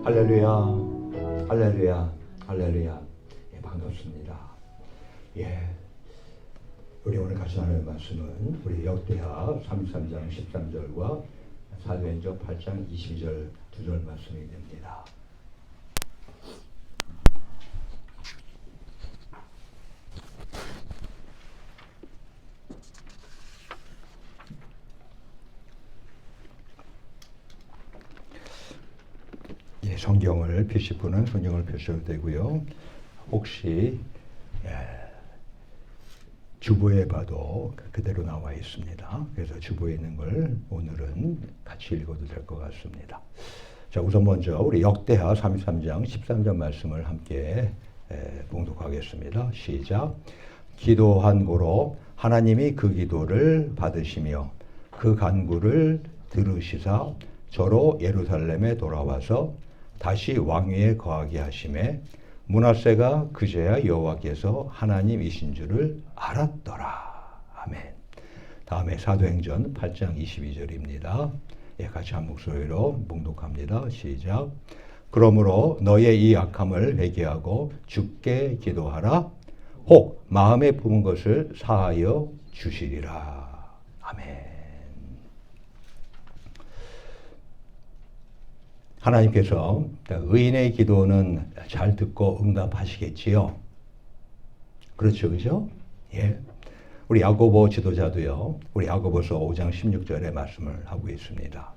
할렐루야, 할렐루야, 할렐루야. 예, 반갑습니다. 예, 우리 오늘 같이 나눌 말씀은 우리 역대하 33장 13절과 사도행전 8장 22절 두 절 말씀이 됩니다. 예, 성경을 펴실 분은 성경을 펴셔도 되고요. 혹시 주보에 봐도 그대로 나와 있습니다. 그래서 주보에 있는 걸 오늘은 같이 읽어도 될 것 같습니다. 자, 우선 먼저 우리 역대하 33장 13절 말씀을 함께 봉독하겠습니다. 시작. 기도한 고로 하나님이 그 기도를 받으시며 그 간구를 들으시사 저로 예루살렘에 돌아와서 다시 왕위에 거하게 하심에 므낫세가 그제야 여호와께서 하나님이신 줄을 알았더라. 아멘. 다음에 사도행전 8장 22절입니다. 예, 같이 한 목소리로 봉독합니다. 시작. 그러므로 너의 이 악함을 회개하고 주께 기도하라. 혹 마음에 품은 것을 사하여 주시리라. 아멘. 하나님께서 의인의 기도는 잘 듣고 응답하시겠지요. 그렇죠, 그죠? 예. 우리 야고보 지도자도요, 우리 야고보서 5장 16절의 말씀을 하고 있습니다.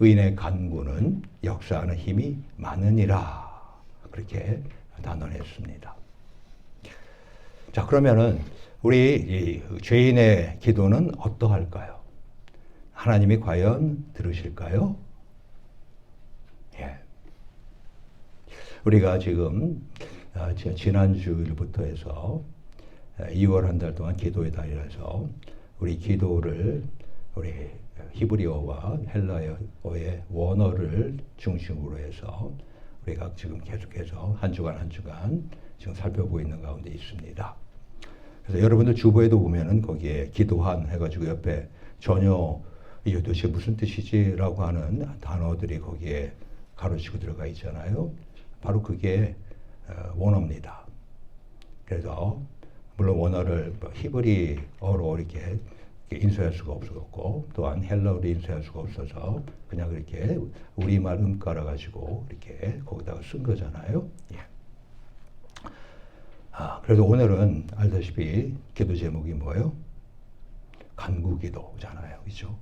의인의 간구는 역사하는 힘이 많으니라. 그렇게 단언했습니다. 자, 그러면은 우리 이 죄인의 기도는 어떠할까요? 하나님이 과연 들으실까요? 예. 우리가 지금 지난주일부터 해서 2월 한 달 동안 기도의 달이라서 우리 기도를 우리 히브리어와 헬라어의 원어를 중심으로 해서 우리가 지금 계속해서 한 주간 한 주간 지금 살펴보고 있는 가운데 있습니다. 그래서 여러분들 주보에도 보면은 거기에 기도한 해가지고 옆에 전혀 이게 도대체 무슨 뜻이지라고 하는 단어들이 거기에 가로치고 들어가 있잖아요. 바로 그게 원어입니다. 그래서 물론 원어를 히브리어로 이렇게 인쇄할 수가 없었고 또한 헬라어로 인쇄할 수가 없어서 그냥 그렇게 우리말 깔아 가지고 이렇게 거기다가 쓴 거잖아요. 예. 그래서 오늘은 알다시피 기도 제목이 뭐예요? 간구기도잖아요, 그렇죠?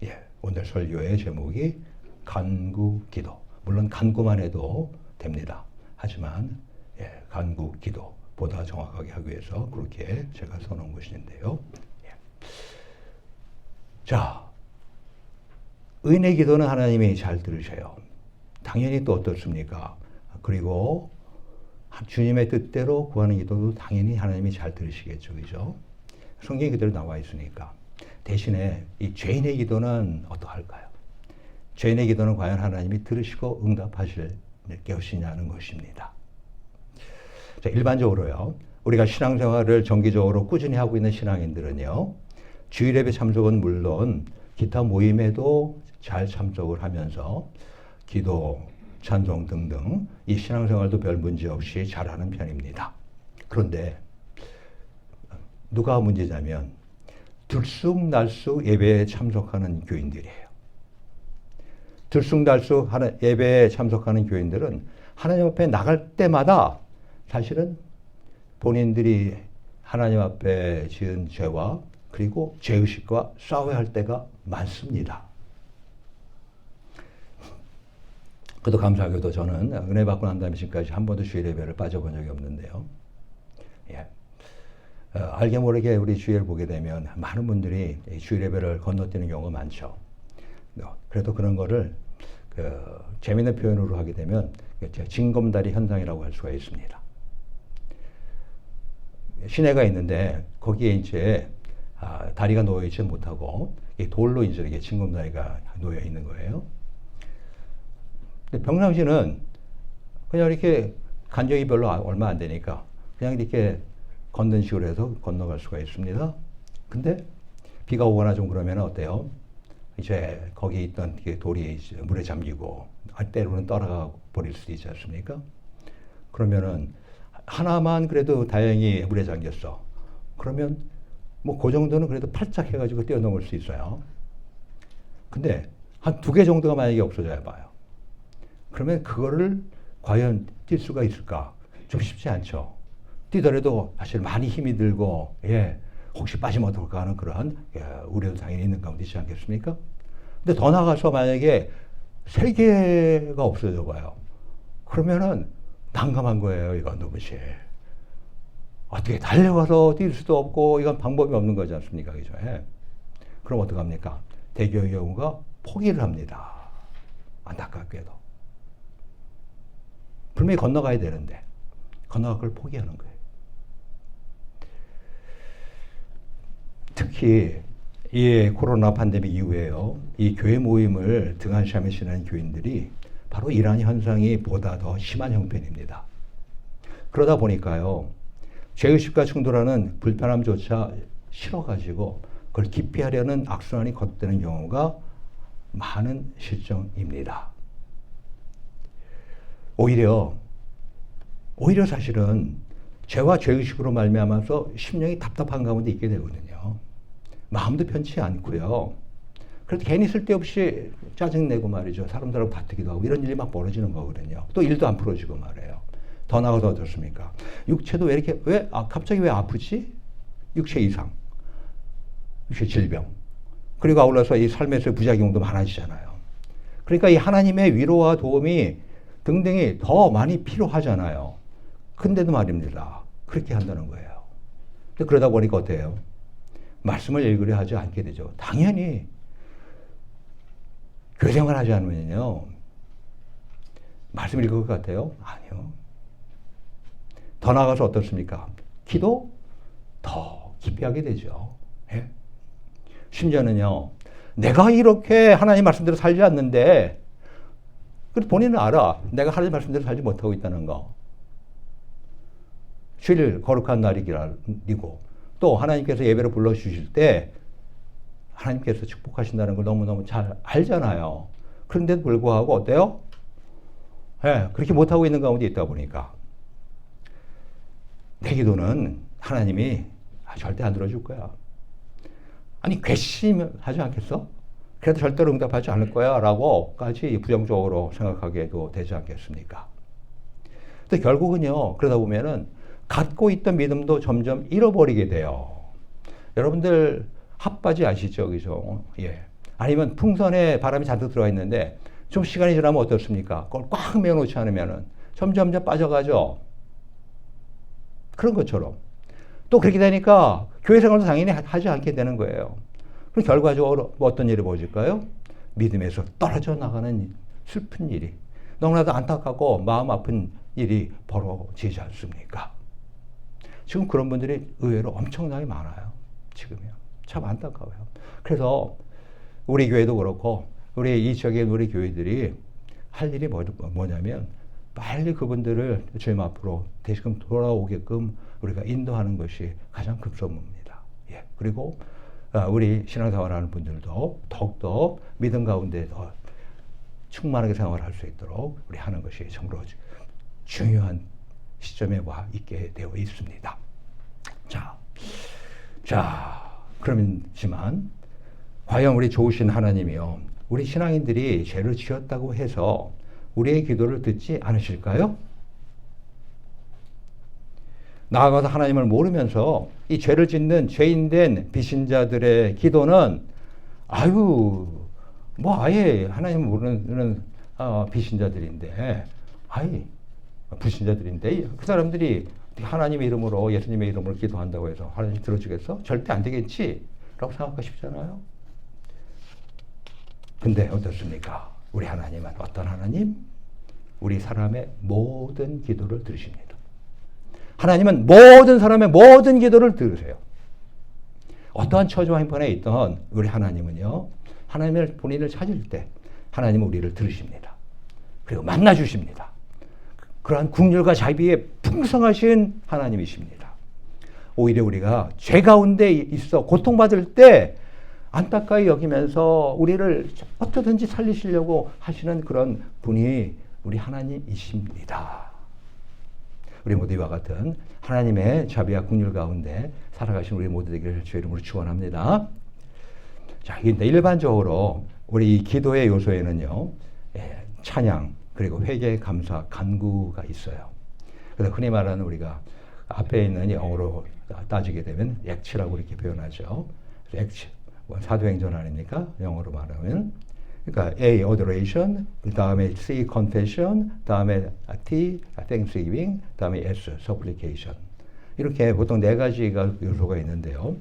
예, 오늘 설교의 제목이 간구기도. 물론 간구만 해도 됩니다. 하지만 예, 간구기도보다 정확하게 하기 위해서 그렇게 제가 써놓은 것인데요. 예. 자, 의인의 기도는 하나님이 잘 들으셔요. 당연히 또 어떻습니까? 그리고 주님의 뜻대로 구하는 기도도 당연히 하나님이 잘 들으시겠죠, 그죠? 성경에 그대로 나와 있으니까. 대신에 이 죄인의 기도는 어떠할까요? 죄인의 기도는 과연 하나님이 들으시고 응답하실 것이냐는 것입니다. 자, 일반적으로요, 우리가 신앙생활을 정기적으로 꾸준히 하고 있는 신앙인들은요, 주일예배 참석은 물론 기타 모임에도 잘 참석을 하면서 기도, 찬송 등등 이 신앙생활도 별 문제 없이 잘하는 편입니다. 그런데 누가 문제냐면 들쑥날쑥 예배에 참석하는 교인들이에요. 들쑥날쑥 예배에 참석하는 교인들은 하나님 앞에 나갈 때마다 사실은 본인들이 하나님 앞에 지은 죄와 그리고 죄의식과 싸워야 할 때가 많습니다. 그래도 감사하게도 저는 은혜 받고 난 다음에 지금까지 한 번도 주일 예배를 빠져본 적이 없는데요. 예. 알게 모르게 우리 주일을 보게 되면 많은 분들이 주일 예배를 건너뛰는 경우가 많죠. 그래도 그런 거를 재미있는 표현으로 하게 되면 징검다리 현상이라고 할 수가 있습니다. 시내가 있는데 거기에 이제 다리가 놓여 있지 못하고 돌로 이제 이게 징검다리가 놓여 있는 거예요. 근데 평상시는 그냥 이렇게 간격이 별로 얼마 안 되니까 그냥 이렇게 걷는 식으로 해서 건너갈 수가 있습니다. 근데 비가 오거나 좀 그러면 어때요? 이제 거기 있던 돌이 물에 잠기고 때로는 떠나가 버릴 수도 있지 않습니까? 그러면은 하나만 그래도 다행히 물에 잠겼어. 그러면 뭐 그 정도는 그래도 팔짝 해가지고 뛰어넘을 수 있어요. 근데 한 2개 정도가 만약에 없어져야 봐요. 그러면 그거를 과연 뛸 수가 있을까? 좀 쉽지 않죠. 뛰더라도 사실 많이 힘이 들고, 예, 혹시 빠지면 어떨까 하는 그러한 우려도 당연히 있는 가운데 있지 않겠습니까? 근데 더 나가서 만약에 3개가 없어져 봐요. 그러면은 난감한 거예요, 이건 너무시. 어떻게 달려가서 뛸 수도 없고, 이건 방법이 없는 거지 않습니까? 그죠? 예. 그럼 어떡합니까? 대개의 경우가 포기를 합니다. 안타깝게도. 분명히 건너가야 되는데, 건너갈 걸 포기하는 거예요. 특히, 이 코로나 팬데믹 이후에요, 이 교회 모임을 등한시하시는 교인들이 바로 이러한 현상이 보다 더 심한 형편입니다. 그러다 보니까요, 죄의식과 충돌하는 불편함조차 싫어가지고 그걸 기피하려는 악순환이 거듭되는 경우가 많은 실정입니다. 오히려 사실은 죄와 죄의식으로 말미암아서 심령이 답답한 가운데 있게 되거든요. 마음도 편치 않고요. 그래도 괜히 쓸데없이 짜증내고 말이죠. 사람들하고 다투기도 하고 이런 일이 막 벌어지는 거거든요. 또 일도 안 풀어지고 말이에요. 더 나아가서 어떻습니까? 육체도 갑자기 왜 아프지? 육체 이상, 육체 질병. 그리고 아울러서 이 삶에서 부작용도 많아지잖아요. 그러니까 이 하나님의 위로와 도움이 등등이 더 많이 필요하잖아요. 근데도 말입니다. 그렇게 한다는 거예요. 근데 그러다 보니까 어때요? 말씀을 읽으려 하지 않게 되죠. 당연히 교회 생활하지 않으면요, 말씀 읽을 것 같아요? 아니요. 더 나아가서 어떻습니까? 기도 더 깊이 하게 되죠. 예? 심지어는요, 내가 이렇게 하나님 말씀대로 살지 않는데, 본인은 알아. 내가 하나님 말씀대로 살지 못하고 있다는 거. 주일 거룩한 날이고, 또 하나님께서 예배를 불러주실 때, 하나님께서 축복하신다는 걸 너무너무 잘 알잖아요. 그런데도 불구하고 어때요? 예, 그렇게 못하고 있는 가운데 있다 보니까 내 기도는 하나님이 절대 안 들어줄 거야. 아니, 괘씸하지 않겠어? 그래도 절대로 응답하지 않을 거야 라고까지 부정적으로 생각하게도 되지 않겠습니까? 근데 결국은요, 그러다 보면은 갖고 있던 믿음도 점점 잃어버리게 돼요. 여러분들 핫바지 아시죠? 그죠? 예. 아니면 풍선에 바람이 잔뜩 들어가 있는데 좀 시간이 지나면 어떻습니까? 그걸 꽉 메워놓지 않으면 점점 빠져가죠. 그런 것처럼. 또 그렇게 되니까 교회 생활도 당연히 하지 않게 되는 거예요. 그럼 결과적으로 어떤 일이 벌어질까요? 믿음에서 떨어져 나가는 슬픈 일이, 너무나도 안타깝고 마음 아픈 일이 벌어지지 않습니까? 지금 그런 분들이 의외로 엄청나게 많아요. 지금요. 참 안타까워요. 그래서 우리 교회도 그렇고 우리 이 지역의 우리 교회들이 할 일이 뭐냐면 빨리 그분들을 주님 앞으로 다시금 돌아오게끔 우리가 인도하는 것이 가장 급선무입니다. 예. 그리고 우리 신앙생활하는 분들도 더욱더 믿음 가운데 더 충만하게 생활할 수 있도록 우리 하는 것이 정말 중요한 시점에 와 있게 되어 있습니다. 그렇지만 과연 우리 좋으신 하나님이요, 우리 신앙인들이 죄를 지었다고 해서 우리의 기도를 듣지 않으실까요? 나아가서 하나님을 모르면서 이 죄를 짓는 죄인된 비신자들의 기도는 아예 하나님을 모르는 비신자들인데, 불신자들인데 그 사람들이 하나님의 이름으로, 예수님의 이름으로 기도한다고 해서 하나님 들어주겠어? 절대 안 되겠지? 라고 생각하시잖아요. 근데 어떻습니까? 우리 하나님은 어떤 하나님? 우리 사람의 모든 기도를 들으십니다. 하나님은 모든 사람의 모든 기도를 들으세요. 어떠한 처지와 형편에 있던 우리 하나님은요, 하나님을 본인을 찾을 때 하나님은 우리를 들으십니다. 그리고 만나주십니다. 그러한 국률과 자비에 풍성하신 하나님이십니다. 오히려 우리가 죄 가운데 있어 고통받을 때 안타까이 여기면서 우리를 어떻게든지 살리시려고 하시는 그런 분이 우리 하나님이십니다. 우리 모두 이와 같은 하나님의 자비와 긍휼 가운데 살아가신 우리 모두 되기를 주의 이름으로 축원합니다. 자, 근데 일반적으로 우리 이 기도의 요소에는요, 찬양, 그리고 회개, 감사, 간구가 있어요. 그래서 흔히 말하는 우리가 앞에 있는 영어로 따지게 되면 액치라고 이렇게 표현하죠. 액치, 사도행전 아닙니까? 영어로 말하면. 그러니까 A, adoration, 그 다음에 C, confession, 다음에 T, thanksgiving, 다음에 S, supplication. 이렇게 보통 네 가지가 요소가 있는데요.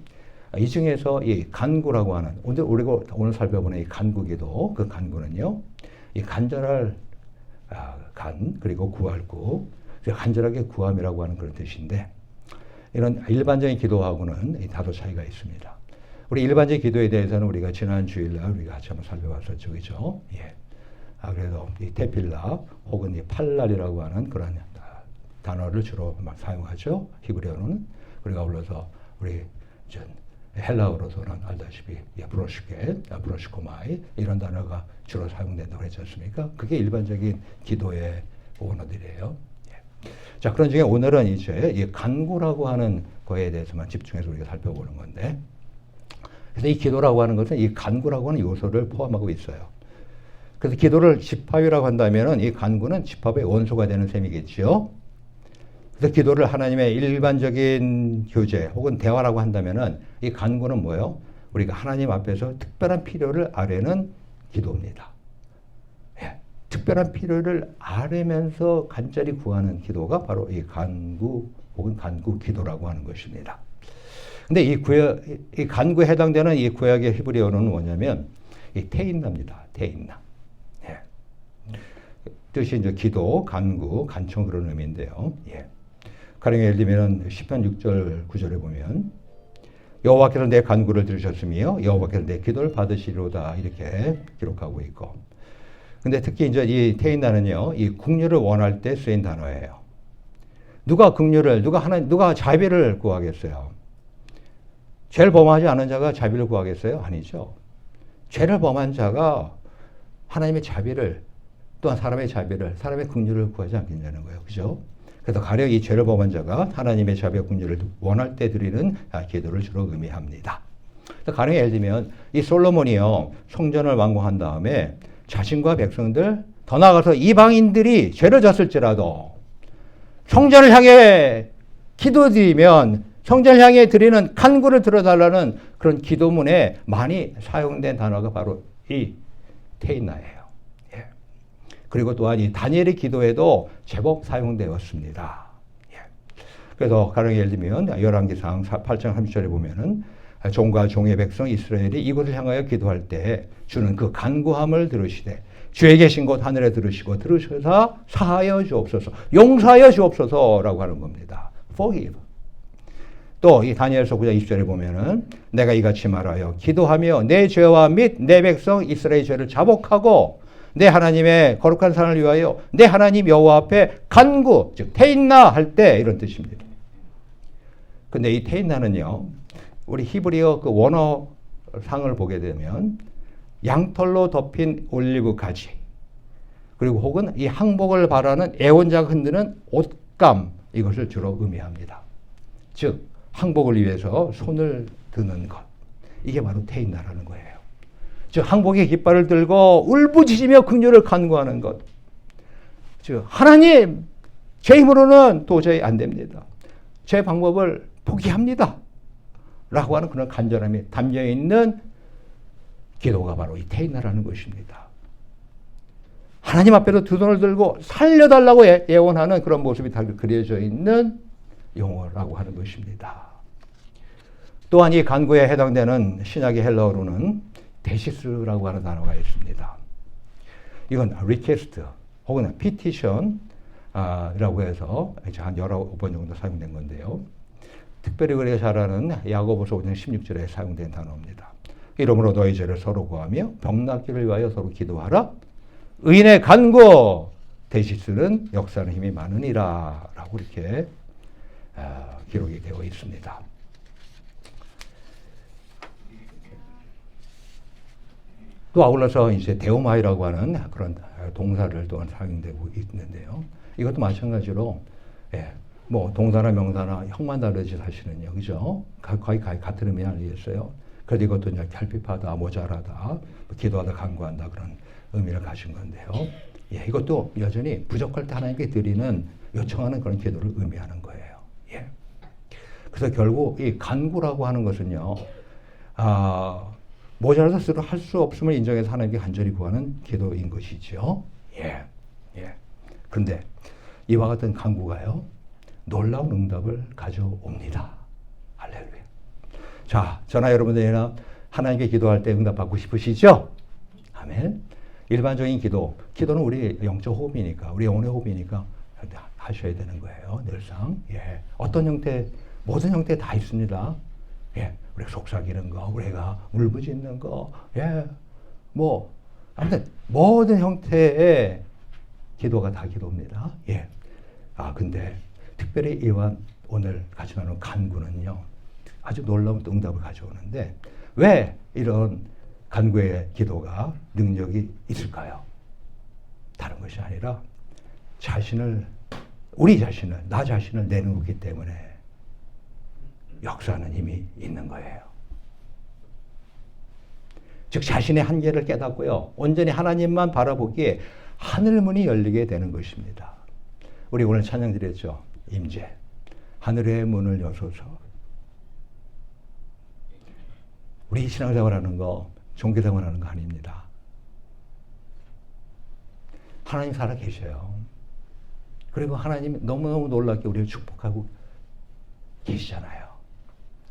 이 중에서 이 간구라고 하는, 우리가 오늘 살펴보는 이 간구기도, 그 간구는요, 이 간절할 간, 그리고 구할 구, 간절하게 구함이라고 하는 그런 뜻인데, 이런 일반적인 기도하고는 다소 차이가 있습니다. 우리 일반적인 기도에 대해서는 우리가 지난 주일날 우리가 같이 한번 살펴봤었죠, 그죠? 예. 그래서 이 테필라 혹은 이 팔랄이라고 하는 그런 단어를 주로 막 사용하죠. 히브리어는. 그리고 아울러서 우리 헬라어로서는 알다시피 브로시코마이 이런 단어가 주로 사용된다고 했지 않습니까? 그게 일반적인 기도의 언어들이에요. 예. 자, 그런 중에 오늘은 이제 이 간구라고 하는 거에 대해서만 집중해서 우리가 살펴보는 건데, 그래서 이 기도라고 하는 것은 이 간구라고 하는 요소를 포함하고 있어요. 그래서 기도를 집합이라고 한다면은 이 간구는 집합의 원소가 되는 셈이겠지요. 그래서 기도를 하나님의 일반적인 교제 혹은 대화라고 한다면은 이 간구는 뭐예요? 우리가 하나님 앞에서 특별한 필요를 아뢰는 기도입니다. 예, 특별한 필요를 아뢰면서 간절히 구하는 기도가 바로 이 간구 혹은 간구 기도라고 하는 것입니다. 근데 이 간구에 해당되는 이 구약의 히브리어는 뭐냐면 이 테인나입니다. 테인나. 예. 뜻이 이제 기도, 간구, 간청 그런 의미인데요. 예. 가령 예를 들면 시편 6절 9절에 보면 여호와께서 내 간구를 들으셨으며 여호와께서 내 기도를 받으시리로다 이렇게 기록하고 있고, 근데 특히 이제 이 테인나는요, 이 긍휼을 원할 때 쓰인 단어예요. 누가 긍휼을, 누가 자비를 구하겠어요? 죄를 범하지 않은 자가 자비를 구하겠어요? 아니죠. 죄를 범한 자가 하나님의 자비를, 또한 사람의 자비를, 사람의 긍휼을 구하지 않겠냐는 거예요. 그죠? 그래서 가령 이 죄를 범한 자가 하나님의 자비와 긍휼을 원할 때 드리는 기도를 주로 의미합니다. 가령 예를 들면 이 솔로몬이요, 성전을 완공한 다음에 자신과 백성들, 더 나아가서 이방인들이 죄를 졌을지라도 성전을 향해 기도드리면 성전을 향해 드리는 간구를 들어달라는 그런 기도문에 많이 사용된 단어가 바로 이 테인나예요. 예. 그리고 또한 이 다니엘의 기도에도 제법 사용되었습니다. 예. 그래서 가령 예를 들면 열왕기상 8장 30절에 보면은 종과 종의 백성 이스라엘이 이곳을 향하여 기도할 때 주는 그 간구함을 들으시되 주에 계신 곳 하늘에 들으셔서 사하여 주옵소서, 용서하여 주옵소서라고 하는 겁니다. Forgive. 또 이 다니엘서 9장 20절에 보면은 내가 이같이 말하여 기도하며 내 죄와 및 내 백성 이스라엘 죄를 자복하고 내 하나님의 거룩한 산을 위하여 내 하나님 여호와 앞에 간구, 즉 테인나 할 때 이런 뜻입니다. 근데 이 테인나는요, 우리 히브리어 그 원어상을 보게 되면 양털로 덮인 올리브 가지, 그리고 혹은 이 항복을 바라는 애원자가 흔드는 옷감, 이것을 주로 의미합니다. 즉 항복을 위해서 손을 드는 것, 이게 바로 테인나라는 거예요. 즉 항복의 깃발을 들고 울부짖으며 긍휼을 간구하는 것. 즉 하나님, 제 힘으로는 도저히 안 됩니다. 제 방법을 포기합니다. 라고 하는 그런 간절함이 담겨있는 기도가 바로 이 테인나라는 것입니다. 하나님 앞에서 두 손을 들고 살려달라고 예언하는 그런 모습이 다 그려져 있는 용어라고 하는 것입니다. 또한 이 간구에 해당되는 신약의 헬라어로는 데시스라고 하는 단어가 있습니다. 이건 request 혹은 petition 라고 해서 한 19번 정도 사용된 건데요. 특별히 우리가 잘 아는 야고보서 5장 16절에 사용된 단어입니다. 이러므로 너희 죄를 서로 구하며 병낫기를 위하여 서로 기도하라. 의인의 간구 데시스는 역사하는 힘이 많으니라 라고 이렇게 기록이 되어 있습니다. 또 아울러서 이제 데오마이라고 하는 그런 동사를 또한 사용되고 있는데요. 이것도 마찬가지로 예, 뭐 동사나 명사나 형만 다르지 사실은요, 그죠? 거의 같은 의미 아니겠어요? 그래도 이것도 이제 결핍하다, 모자라다, 뭐 기도하다, 간구한다 그런 의미를 가진 건데요. 예, 이것도 여전히 부족할 때 하나님께 드리는 요청하는 그런 기도를 의미하는 거예요. 예. 그래서 결국 이 간구라고 하는 것은요, 모자라서 할 수 없음을 인정해서 하나님께 간절히 구하는 기도인 것이죠. 예, 예. 그런데 이와 같은 간구가요, 놀라운 응답을 가져옵니다. 할렐루야. 자, 저나 여러분들이나 하나님께 기도할 때 응답받고 싶으시죠? 아멘. 일반적인 기도는 우리 영적 호흡이니까, 우리 영혼의 호흡이니까 하셔야 되는 거예요. 늘상. 예. 어떤 형태, 모든 형태 다 있습니다. 예. 우리가 속삭이는 거, 우리가 울부짖는 거, 예. 뭐, 아무튼 모든 형태의 기도가 다 기도입니다. 예. 근데 특별히 이와 오늘 같이 나눈 간구는요, 아주 놀라운 응답을 가져오는데, 왜 이런 간구의 기도가 능력이 있을까요? 다른 것이 아니라 우리 자신을, 나 자신을 내놓기 때문에 역사하는 힘이 있는 거예요. 즉 자신의 한계를 깨닫고요, 온전히 하나님만 바라보기에 하늘문이 열리게 되는 것입니다. 우리 오늘 찬양 드렸죠. 임재, 하늘의 문을 여소서. 우리 신앙생활하는 거, 종교생활하는 거 아닙니다. 하나님 살아 계셔요. 그리고 하나님이 너무너무 놀랍게 우리를 축복하고 계시잖아요.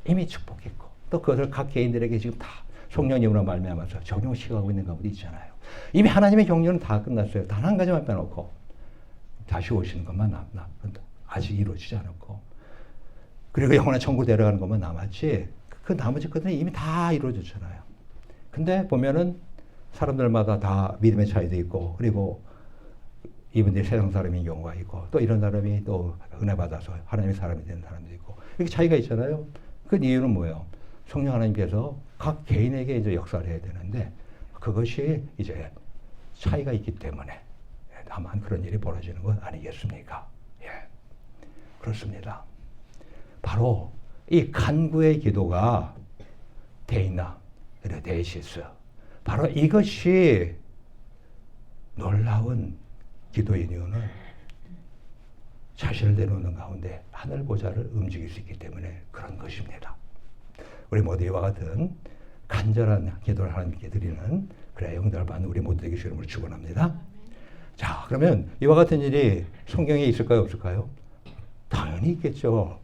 이미 축복했고, 또 그것을 각 개인들에게 지금 다 성령님으로 말미암아서 적용시키고 있는 가운데 있잖아요. 이미 하나님의 경륜은 다 끝났어요. 단 한 가지만 빼놓고 다시 오시는 것만 아직 이루어지지 않았고, 그리고 영원한 천국 데려가는 것만 남았지, 그 나머지 것들은 이미 다 이루어졌잖아요. 근데 보면은 사람들마다 다 믿음의 차이도 있고, 그리고 이분들이 세상 사람인 경우가 있고, 또 이런 사람이 또 은혜 받아서 하나님의 사람이 되는 사람도 있고, 이렇게 차이가 있잖아요. 그 이유는 뭐예요? 성령 하나님께서 각 개인에게 이제 역사를 해야 되는데, 그것이 이제 차이가 있기 때문에 다만 그런 일이 벌어지는 것 아니겠습니까? 예. 그렇습니다. 바로 이 간구의 기도가 데이나, 데이시스. 바로 이것이 놀라운 기도의 이유는 자신을 내놓는 가운데 하늘 보좌를 움직일 수 있기 때문에 그런 것입니다. 우리 모두 이와 같은 간절한 기도를 하나님께 드리는 그래 응답을 받는 우리 모두 되기 주님을 축원합니다. 자, 그러면 이와 같은 일이 성경에 있을까요, 없을까요? 당연히 있겠죠.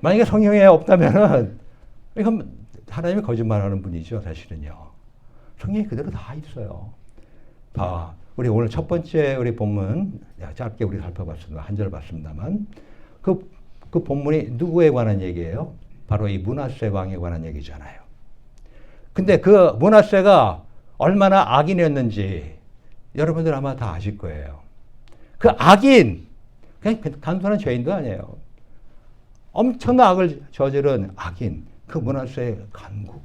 만약에 성경에 없다면은 이건 하나님이 거짓말하는 분이죠, 사실은요. 성경이 그대로 다 있어요. 우리 오늘 첫 번째 우리 본문 짧게 우리 살펴봤습니다. 한 절 봤습니다만 그 본문이 누구에 관한 얘기예요? 바로 이 므낫세 왕에 관한 얘기잖아요. 근데 그 므낫세가 얼마나 악인이었는지 여러분들 아마 다 아실 거예요. 그 악인, 그냥 단순한 죄인도 아니에요. 엄청난 악을 저지른 악인, 그 므낫세의 간구.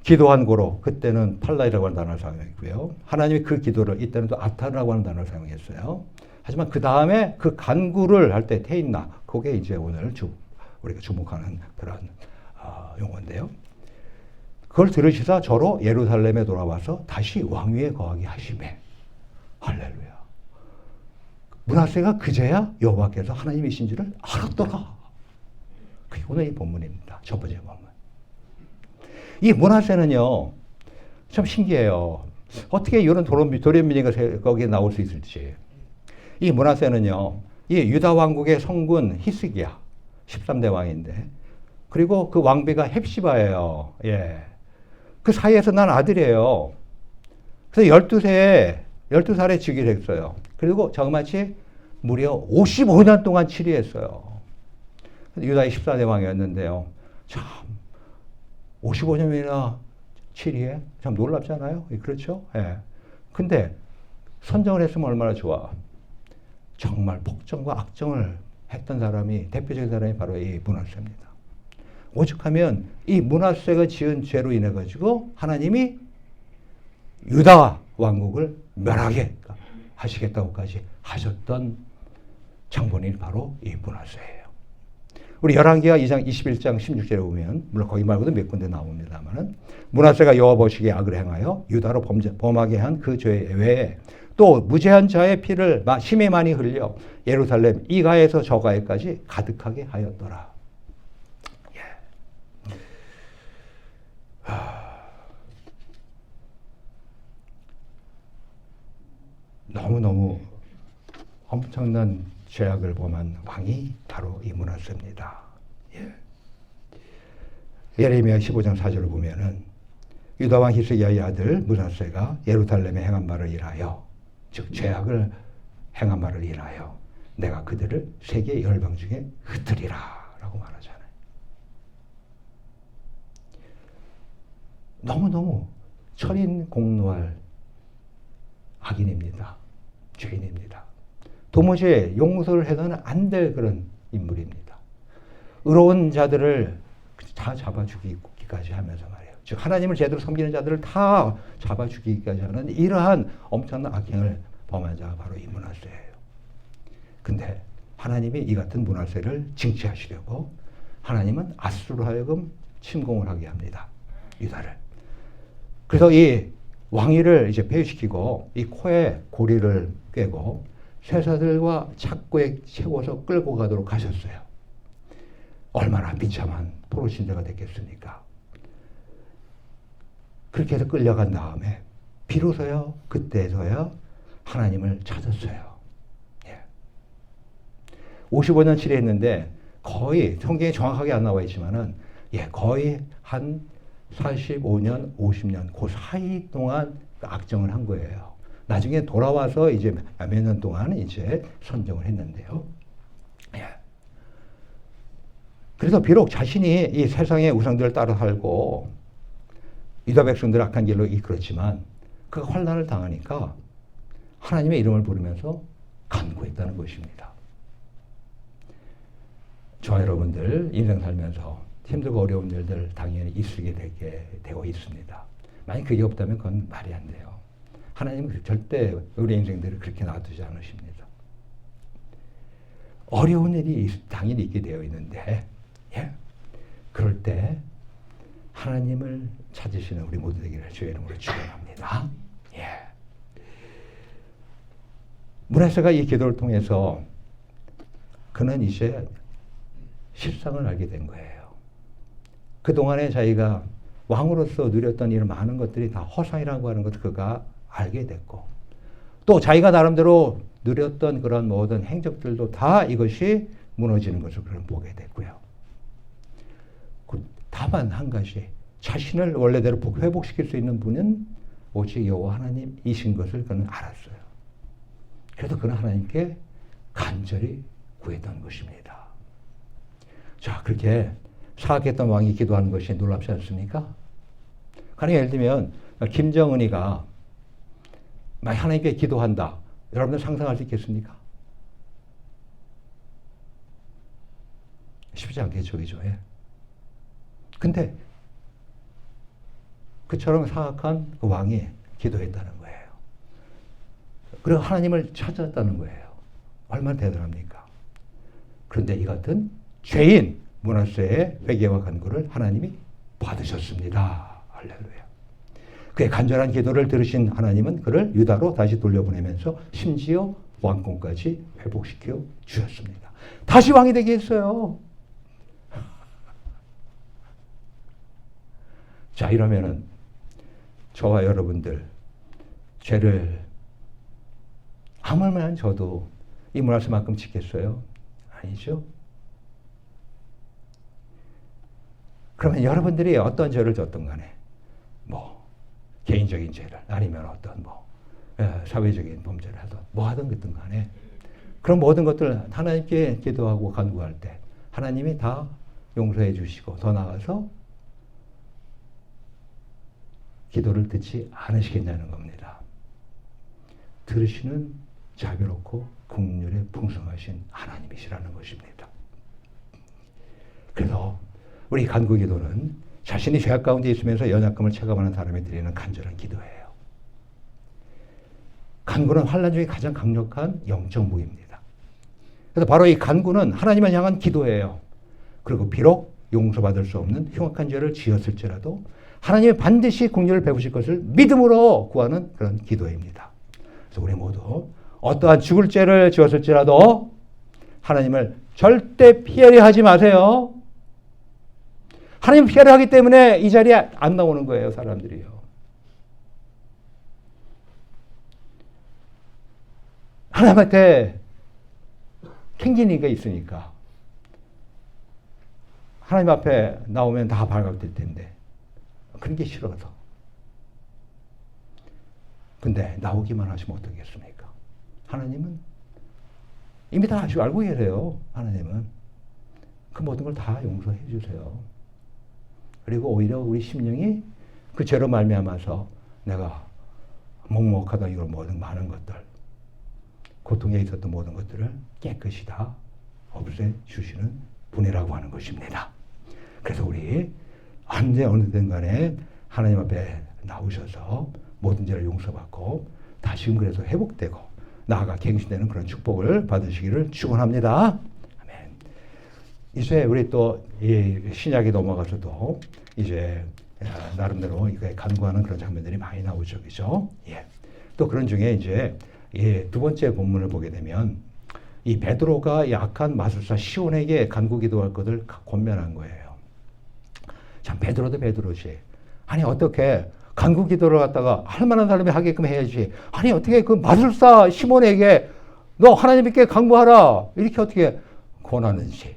기도한 고로, 그때는 팔라이라고 하는 단어를 사용했고요. 하나님이 그 기도를 이때는 또 아타라고 하는 단어를 사용했어요. 하지만 그 다음에 그 간구를 할 때 테인나, 그게 이제 오늘 우리가 주목하는 그런 용어인데요. 그걸 들으시사 저로 예루살렘에 돌아와서 다시 왕위에 거하게 하시매. 할렐루야. 므낫세가 그제야 여호와께서 하나님이신지를 알았더라. 그게 오늘 이 본문입니다. 첫 번째 본문. 이 므낫세는요, 참 신기해요. 어떻게 이런 도련민이가 거기에 나올 수 있을지. 이 므낫세는요, 이 유다 왕국의 성군 히스기야 13대 왕인데, 그리고 그 왕비가 헵시바예요. 예. 그 사이에서 난 아들이에요. 그래서 12살에 즉위를 했어요. 그리고 저마치 무려 55년 동안 치리했어요. 유다의 14대 왕이었는데요. 참 55년이나 치리해? 참 놀랍잖아요. 그렇죠? 예. 근데 선정을 했으면 얼마나 좋아. 정말 폭정과 악정을 했던 사람이, 대표적인 사람이 바로 이 므낫세입니다. 오죽하면 이 므낫세가 지은 죄로 인해 가지고 하나님이 유다 왕국을 멸하게 하시겠다고까지 하셨던 장본인이 바로 이 므낫세예요. 우리 열왕기하 2장 21장 16절에 보면 물론 거기 말고도 몇 군데 나옵니다만은 므낫세가 여호와 보시기에 악을 행하여 유다로 범하게 한 그 죄 외에 또 무죄한 자의 피를 심히 많이 흘려 예루살렘 이 가에서 저 가에까지 가득하게 하였더라. 예. 너무너무 엄청난 죄악을 범한 왕이 바로 이 므낫세입니다. 예. 예레미야 15장 4절을 보면은 유다 왕 히스기야의 아들 므낫세가 예루살렘에 행한 말을 인하여 즉 죄악을 행한 말을 인하여 내가 그들을 세계 열방 중에 흩으리라 라고 말하잖아요. 너무너무 천인공노할 악인입니다. 죄인입니다. 도무지 용서를 해서는 안 될 그런 인물입니다. 의로운 자들을 다 잡아 죽이기까지 하면서 말이에요. 즉 하나님을 제대로 섬기는 자들을 다 잡아 죽이기까지 하는 이러한 엄청난 악행을 범한 자가 바로 이 므낫세예요. 근데 하나님이 이 같은 므낫세를 징치하시려고 하나님은 아수르로 하여금 침공을 하게 합니다. 유다를. 그래서 이 왕위를 이제 폐위시키고 이 코에 고리를 꿰고 쇠사슬과 착고에 채워서 끌고 가도록 하셨어요. 얼마나 비참한 포로신세가 됐겠습니까? 그렇게 해서 끌려간 다음에 비로소요 그때서야 하나님을 찾았어요. 예. 55년 치료했는데 거의 성경에 정확하게 안 나와 있지만은 거의 한 45년, 50년 그 사이 동안 악정을 한 거예요. 나중에 돌아와서 이제 몇 년 동안 이제 선정을 했는데요. 예. 그래서 비록 자신이 이 세상의 우상들을 따라 살고 유다 백성들을 악한 길로 이끌었지만 그 환난을 당하니까 하나님의 이름을 부르면서 간구했다는 것입니다. 저와 여러분들 인생 살면서 힘들고 어려운 일들 당연히 있게 되고 있습니다. 만약 그게 없다면 그건 말이 안 돼요. 하나님은 절대 우리 인생들을 그렇게 놔두지 않으십니다. 어려운 일이 당연히 있게 되어 있는데 그럴 때 하나님을 찾으시는 우리 모두 되기를 주의 이름으로 축원합니다. 므낫세가 이 기도를 통해서 그는 이제 실상을 알게 된 거예요. 그동안에 자기가 왕으로서 누렸던 이런 많은 것들이 다 허상이라고 하는 것을 그가 알게 됐고 또 자기가 나름대로 누렸던 그런 모든 행적들도 다 이것이 무너지는 것을 그는 보게 됐고요. 다만 한 가지 자신을 원래대로 회복시킬 수 있는 분은 오직 여호와 하나님이신 것을 그는 알았어요. 그래서 그는 하나님께 간절히 구했던 것입니다. 자, 그렇게 사악했던 왕이 기도하는 것이 놀랍지 않습니까? 가령 예를 들면 김정은이가 하나님께 기도한다. 여러분들 상상할 수 있겠습니까? 쉽지 않겠죠, 그죠? 근데 그처럼 사악한 그 왕이 기도했다는 거예요. 그리고 하나님을 찾았다는 거예요. 얼마나 대단합니까? 그런데 이 같은 죄인 므낫세의 회개와 간구를 하나님이 받으셨습니다. 할렐루야. 그의 간절한 기도를 들으신 하나님은 그를 유다로 다시 돌려보내면서 심지어 왕권까지 회복시켜 주셨습니다. 다시 왕이 되게 했어요. 자, 이러면은 저와 여러분들 죄를 아무만 저도 이 므낫세만큼 짓겠어요? 아니죠. 그러면 여러분들이 어떤 죄를 졌던 간에 개인적인 죄를 아니면 어떤 사회적인 범죄를 하든 하든 그든 간에 그런 모든 것들 하나님께 기도하고 간구할 때 하나님이 다 용서해 주시고 더 나아가서 기도를 듣지 않으시겠냐는 겁니다. 들으시는 자비롭고 긍휼에 풍성하신 하나님이시라는 것입니다. 그래서 우리 간구기도는 자신이 죄악 가운데 있으면서 연약감을 체감하는 사람이 드리는 간절한 기도예요. 간구는 환난 중에 가장 강력한 영적 무기입니다. 그래서 바로 이 간구는 하나님을 향한 기도예요. 그리고 비록 용서받을 수 없는 흉악한 죄를 지었을지라도 하나님이 반드시 긍휼을 베푸실 것을 믿음으로 구하는 그런 기도입니다. 그래서 우리 모두 어떠한 죽을 죄를 지었을지라도 하나님을 절대 피하려 하지 마세요. 하나님 피하려 하기 때문에 이 자리에 안 나오는 거예요, 사람들이요. 하나님한테 캥기니가 있으니까 하나님 앞에 나오면 다 발각될 텐데 그런 게 싫어서. 근데 나오기만 하시면 어떻겠습니까? 하나님은 이미 다 알고 계세요. 하나님은 그 모든 걸 다 용서해 주세요. 그리고 오히려 우리 심령이 그 죄로 말미암아서 내가 먹먹하다 이런 모든 많은 것들, 고통에 있었던 모든 것들을 깨끗이 다 없애 주시는 분이라고 하는 것입니다. 그래서 우리 언제 어느든 간에 하나님 앞에 나오셔서 모든 죄를 용서받고 다시금 그래서 회복되고 나아가 갱신되는 그런 축복을 받으시기를 축원합니다. 아멘. 이제 우리 또 이 신약에 넘어가서도 이제 나름대로 이게 간구하는 그런 장면들이 많이 나오죠, 그죠? 예. 또 그런 중에 이제 두 번째 본문을 보게 되면 이 베드로가 이 악한 마술사 시온에게 간구 기도할 것을 권면한 거예요. 참 베드로도 베드로지. 아니 어떻게 간구 기도를 갖다가 할 만한 사람이 하게끔 해야지. 아니 어떻게 그 마술사 시몬에게 너 하나님께 간구하라 이렇게 어떻게 권하는지.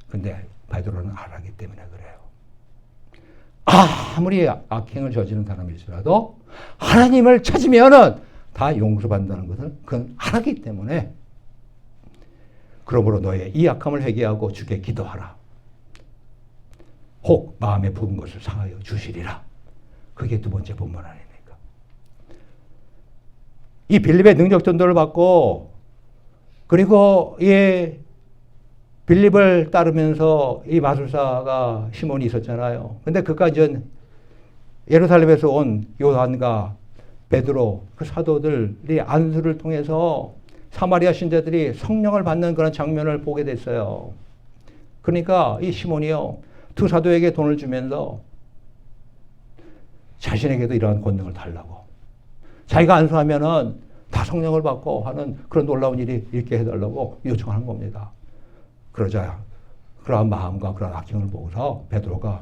근데 베드로는 알았기 때문에 그래요. 아무리 악행을 저지른 사람일지라도 하나님을 찾으면은 다 용서받는다는 것을 그건 알았기 때문에 그러므로 너의 이 악함을 회개하고 주께 기도하라. 혹 마음에 부은 것을 상하여 주시리라. 그게 두 번째 본문 아닙니까? 이 빌립의 능력 전도를 받고 그리고 이 빌립을 따르면서 이 마술사가 시몬이 있었잖아요. 근데 그까지는 예루살렘에서 온 요한과 베드로 그 사도들이 안수를 통해서 사마리아 신자들이 성령을 받는 그런 장면을 보게 됐어요. 그러니까 이 시몬이요 두 사도에게 돈을 주면서 자신에게도 이러한 권능을 달라고 자기가 안수하면은 다 성령을 받고 하는 그런 놀라운 일이 있게 해달라고 요청하는 겁니다. 그러자 그러한 마음과 그런 악행을 보고서 베드로가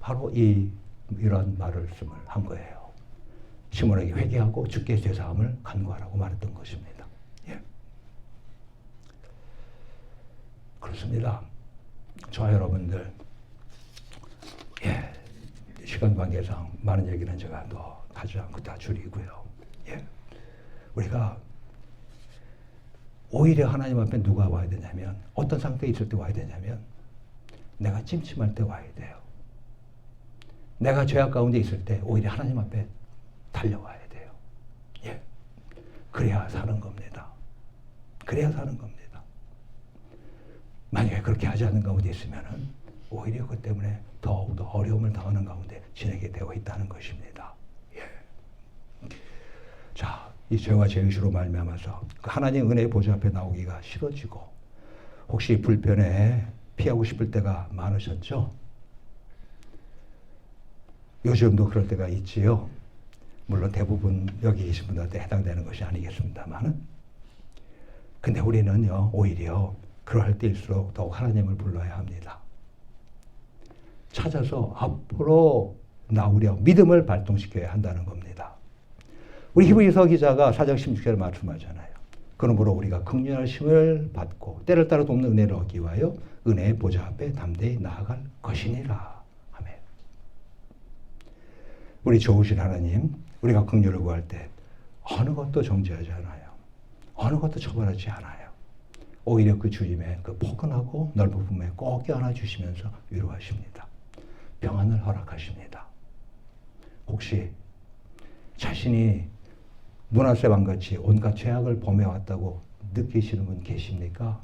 바로 이런 말씀을 한 거예요. 시몬에게 회개하고 주께 죄사함을 간구하라고 말했던 것입니다. 예. 그렇습니다. 저와 여러분들 시간 관계상 많은 얘기는 제가 더 하지 않고 다 줄이고요. 예. 우리가 오히려 하나님 앞에 누가 와야 되냐면 어떤 상태에 있을 때 와야 되냐면 내가 찜찜할 때 와야 돼요. 내가 죄악 가운데 있을 때 오히려 하나님 앞에 달려와야 돼요. 예. 그래야 사는 겁니다. 그래야 사는 겁니다. 만약에 그렇게 하지 않는 가운데 있으면은 오히려 그 때문에 더욱더 어려움을 당하는 가운데 지내게 되어 있다는 것입니다. 예. 자, 이 죄와 죄의식으로 말미암아서 그 하나님 은혜의 보좌 앞에 나오기가 싫어지고 혹시 불편해 피하고 싶을 때가 많으셨죠? 요즘도 그럴 때가 있지요. 물론 대부분 여기 계신 분들한테 해당되는 것이 아니겠습니다만은 근데 우리는요 오히려 그럴 때일수록 더욱 하나님을 불러야 합니다. 찾아서 앞으로 나오려 믿음을 발동시켜야 한다는 겁니다. 우리 히브리서 기자가 4장 16절에 말씀하잖아요. 그러므로 우리가 긍휼하심을 받고 때를 따라 돕는 은혜를 얻기 위하여 은혜의 보좌 앞에 담대히 나아갈 것이니라. 아멘. 우리 좋으신 하나님, 우리가 긍휼을 구할 때 어느 것도 정죄하지 않아요. 어느 것도 처벌하지 않아요. 오히려 그 주님의 그 포근하고 넓은 품에 꼭 껴안아 주시면서 위로하십니다. 평안을 허락하십니다. 혹시 자신이 문하세방같이 온갖 죄악을 범해왔다고 느끼시는 분 계십니까?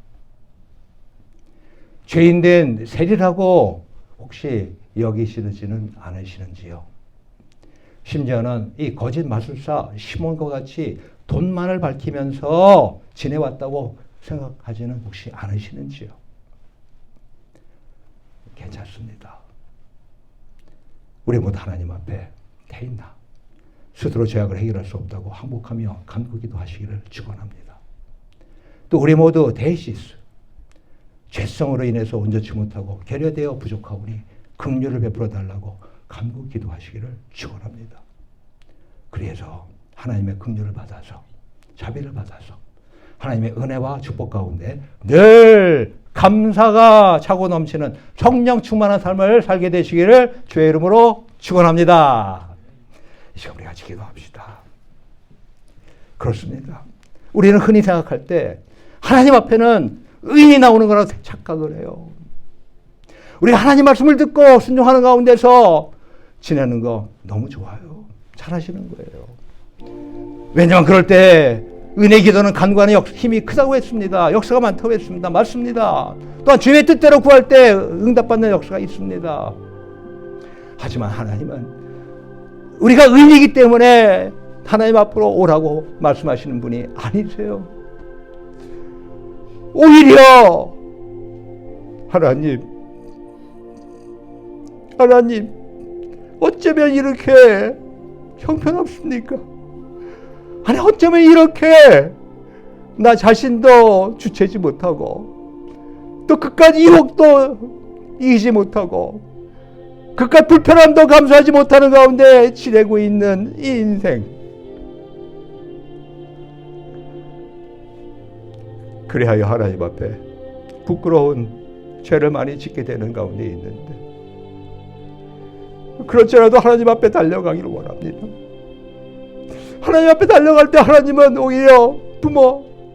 죄인된 세리라고 혹시 여기시지는 않으시는지요? 심지어는 이 거짓 마술사 시몬과 같이 돈만을 밝히면서 지내왔다고 생각하지는 혹시 않으시는지요? 괜찮습니다. 우리 모두 하나님 앞에 대인나 스스로 죄악을 해결할 수 없다고 항복하며 간구기도 하시기를 축원합니다. 또 우리 모두 데이시스 죄성으로 인해서 온전치 못하고 결여되어 부족하오니 긍휼을 베풀어 달라고 간구 기도하시기를 축원합니다. 그래서 하나님의 긍휼을 받아서 자비를 받아서 하나님의 은혜와 축복 가운데 늘 감사가 차고 넘치는 성령 충만한 삶을 살게 되시기를 주의 이름으로 축원합니다. 이 시간 우리 같이 기도합시다. 그렇습니다. 우리는 흔히 생각할 때 하나님 앞에는 의인이 나오는 거라고 착각을 해요. 우리 하나님 말씀을 듣고 순종하는 가운데서 지내는 거 너무 좋아요. 잘하시는 거예요. 왜냐하면 그럴 때 은혜 기도는 간구하는 힘이 크다고 했습니다. 역사가 많다고 했습니다. 맞습니다. 또한 주의 뜻대로 구할 때 응답받는 역사가 있습니다. 하지만 하나님은 우리가 의인이기 때문에 하나님 앞으로 오라고 말씀하시는 분이 아니세요. 오히려 하나님 어쩌면 이렇게 형편없습니까? 아니 어쩌면 이렇게 나 자신도 주체지 못하고 또 그깟 유혹도 이기지 못하고 그깟 불편함도 감수하지 못하는 가운데 지내고 있는 이 인생. 그래야 하나님 앞에 부끄러운 죄를 많이 짓게 되는 가운데 있는데 그렇지라도 하나님 앞에 달려가기를 원합니다. 하나님 앞에 달려갈 때 하나님은 오히려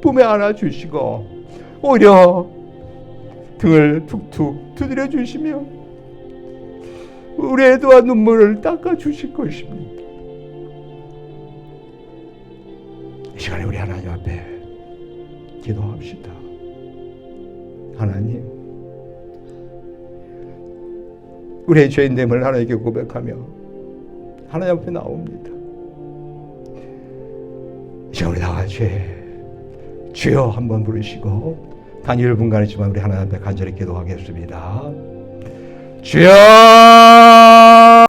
품에 안아주시고 오히려 등을 툭툭 두드려 주시며 우리의 애도와 눈물을 닦아주실 것입니다. 이 시간에 우리 하나님 앞에 기도합시다. 하나님, 우리의 죄인됨을 하나님께 고백하며 하나님 앞에 나옵니다. 이제 우리 다 같이 주여 한번 부르시고 단 1분 간이지만 우리 하나님 앞에 간절히 기도하겠습니다. 주여!